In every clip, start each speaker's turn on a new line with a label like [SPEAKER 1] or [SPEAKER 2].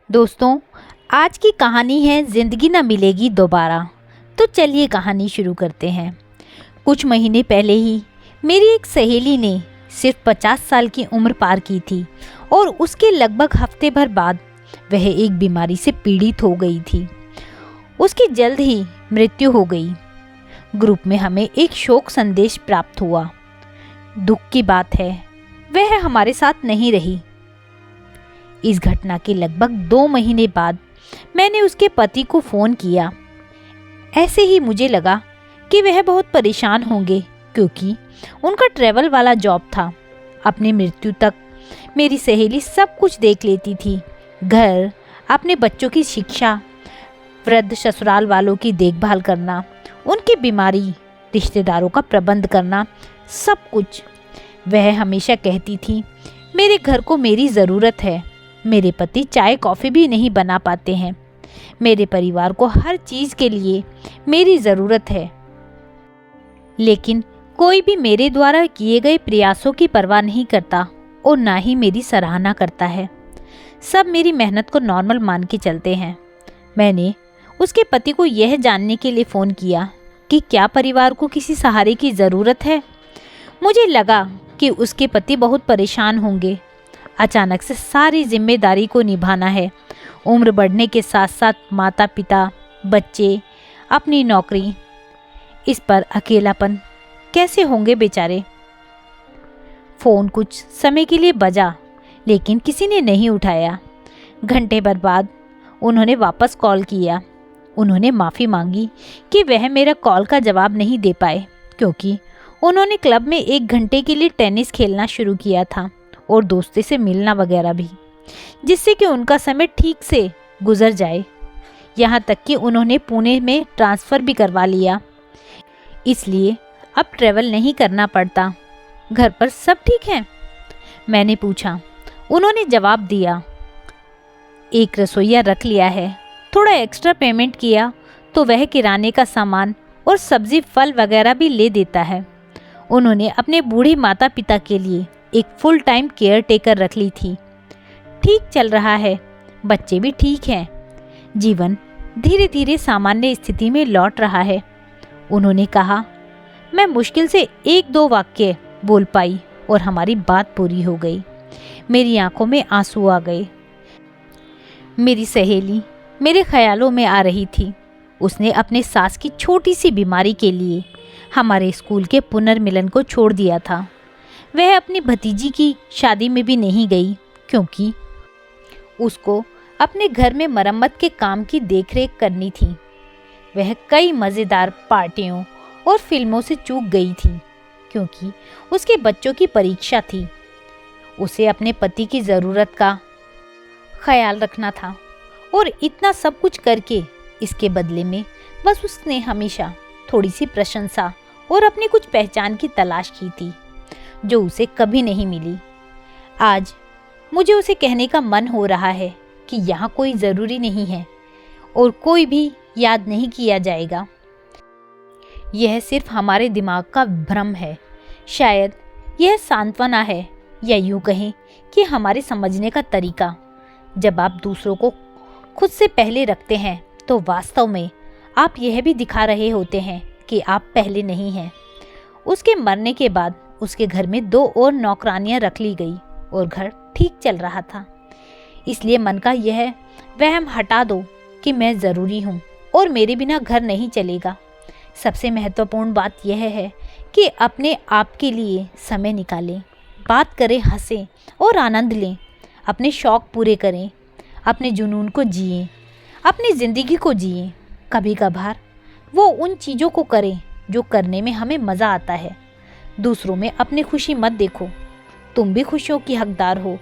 [SPEAKER 1] दोस्तों, आज की कहानी है ज़िंदगी न मिलेगी दोबारा। तो चलिए कहानी शुरू करते हैं। कुछ महीने पहले ही मेरी एक सहेली ने सिर्फ 50 साल की उम्र पार की थी और उसके लगभग हफ्ते भर बाद वह एक बीमारी से पीड़ित हो गई थी। उसकी जल्द ही मृत्यु हो गई। ग्रुप में हमें एक शोक संदेश प्राप्त हुआ। दुख की बात है, वह हमारे साथ नहीं रही। इस घटना के लगभग 2 महीने बाद मैंने उसके पति को फ़ोन किया। ऐसे ही मुझे लगा कि वह बहुत परेशान होंगे क्योंकि उनका ट्रैवल वाला जॉब था। अपनी मृत्यु तक मेरी सहेली सब कुछ देख लेती थी। घर, अपने बच्चों की शिक्षा, वृद्ध ससुराल वालों की देखभाल करना, उनकी बीमारी, रिश्तेदारों का प्रबंध करना, सब कुछ। वह हमेशा कहती थी, मेरे घर को मेरी ज़रूरत है। मेरे पति चाय कॉफ़ी भी नहीं बना पाते हैं। मेरे परिवार को हर चीज़ के लिए मेरी ज़रूरत है। लेकिन कोई भी मेरे द्वारा किए गए प्रयासों की परवाह नहीं करता और ना ही मेरी सराहना करता है। सब मेरी मेहनत को नॉर्मल मान के चलते हैं। मैंने उसके पति को यह जानने के लिए फ़ोन किया कि क्या परिवार को किसी सहारे की ज़रूरत है। मुझे लगा कि उसके पति बहुत परेशान होंगे। अचानक से सारी जिम्मेदारी को निभाना है। उम्र बढ़ने के साथ साथ माता पिता, बच्चे, अपनी नौकरी, इस पर अकेलापन कैसे होंगे बेचारे। फ़ोन कुछ समय के लिए बजा, लेकिन किसी ने नहीं उठाया। घंटे भर बाद उन्होंने वापस कॉल किया। उन्होंने माफ़ी मांगी कि वह मेरा कॉल का जवाब नहीं दे पाए क्योंकि उन्होंने क्लब में 1 घंटे के लिए टेनिस खेलना शुरू किया था और दोस्तों से मिलना वगैरह भी, जिससे कि उनका समय ठीक से गुजर जाए। यहाँ तक कि उन्होंने पुणे में ट्रांसफ़र भी करवा लिया, इसलिए अब ट्रैवल नहीं करना पड़ता। घर पर सब ठीक है? मैंने पूछा। उन्होंने जवाब दिया, एक रसोइया रख लिया है, थोड़ा एक्स्ट्रा पेमेंट किया तो वह किराने का सामान और सब्ज़ी फल वगैरह भी ले देता है। उन्होंने अपने बूढ़े माता पिता के लिए एक फुल टाइम केयर टेकर रख ली थी। ठीक चल रहा है, बच्चे भी ठीक हैं। जीवन धीरे धीरे सामान्य स्थिति में लौट रहा है। उन्होंने कहा। मैं मुश्किल से 1-2 वाक्य बोल पाई और हमारी बात पूरी हो गई। मेरी आंखों में आंसू आ गए। मेरी सहेली मेरे ख्यालों में आ रही थी। उसने अपने सास की छोटी सी बीमारी के लिए हमारे स्कूल के पुनर्मिलन को छोड़ दिया था। वह अपनी भतीजी की शादी में भी नहीं गई क्योंकि उसको अपने घर में मरम्मत के काम की देखरेख करनी थी। वह कई मज़ेदार पार्टियों और फिल्मों से चूक गई थी क्योंकि उसके बच्चों की परीक्षा थी। उसे अपने पति की ज़रूरत का ख्याल रखना था और इतना सब कुछ करके इसके बदले में बस उसने हमेशा थोड़ी सी प्रशंसा और अपनी कुछ पहचान की तलाश की थी जो उसे कभी नहीं मिली। आज मुझे उसे कहने का मन हो रहा है कि यहाँ कोई ज़रूरी नहीं है और कोई भी याद नहीं किया जाएगा। यह सिर्फ हमारे दिमाग का भ्रम है। शायद यह सांत्वना है या यूँ कहें कि हमारे समझने का तरीका। जब आप दूसरों को खुद से पहले रखते हैं तो वास्तव में आप यह भी दिखा रहे होते हैं कि आप पहले नहीं हैं। उसके मरने के बाद उसके घर में 2 और नौकरानियां रख ली गई और घर ठीक चल रहा था। इसलिए मन का यह वहम हटा दो कि मैं ज़रूरी हूँ और मेरे बिना घर नहीं चलेगा। सबसे महत्वपूर्ण बात यह है कि अपने आप के लिए समय निकालें, बात करें, हंसें और आनंद लें, अपने शौक़ पूरे करें, अपने जुनून को जिएं, अपनी ज़िंदगी को जिएं। कभी कभार वो उन चीज़ों को करें जो करने में हमें मज़ा आता है। दूसरों में अपनी खुशी मत देखो। तुम भी खुशियों की हकदार हो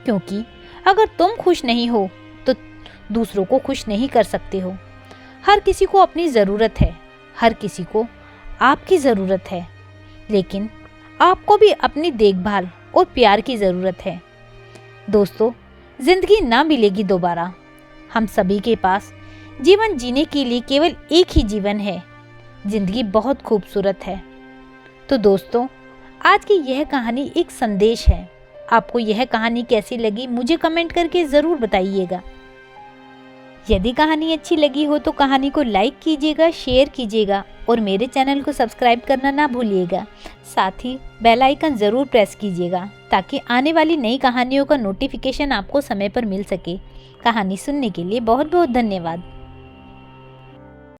[SPEAKER 1] क्योंकि अगर तुम खुश नहीं हो तो दूसरों को खुश नहीं कर सकते हो। हर किसी को अपनी ज़रूरत है, हर किसी को आपकी ज़रूरत है, लेकिन आपको भी अपनी देखभाल और प्यार की ज़रूरत है। दोस्तों, ज़िंदगी ना मिलेगी दोबारा। हम सभी के पास जीवन जीने के लिए केवल एक ही जीवन है। ज़िंदगी बहुत खूबसूरत है। तो दोस्तों, आज की यह कहानी एक संदेश है। आपको यह कहानी कैसी लगी मुझे कमेंट करके ज़रूर बताइएगा। यदि कहानी अच्छी लगी हो तो कहानी को लाइक कीजिएगा, शेयर कीजिएगा और मेरे चैनल को सब्सक्राइब करना ना भूलिएगा। साथ ही बेल आइकन ज़रूर प्रेस कीजिएगा ताकि आने वाली नई कहानियों का नोटिफिकेशन आपको समय पर मिल सके। कहानी सुनने के लिए बहुत बहुत धन्यवाद।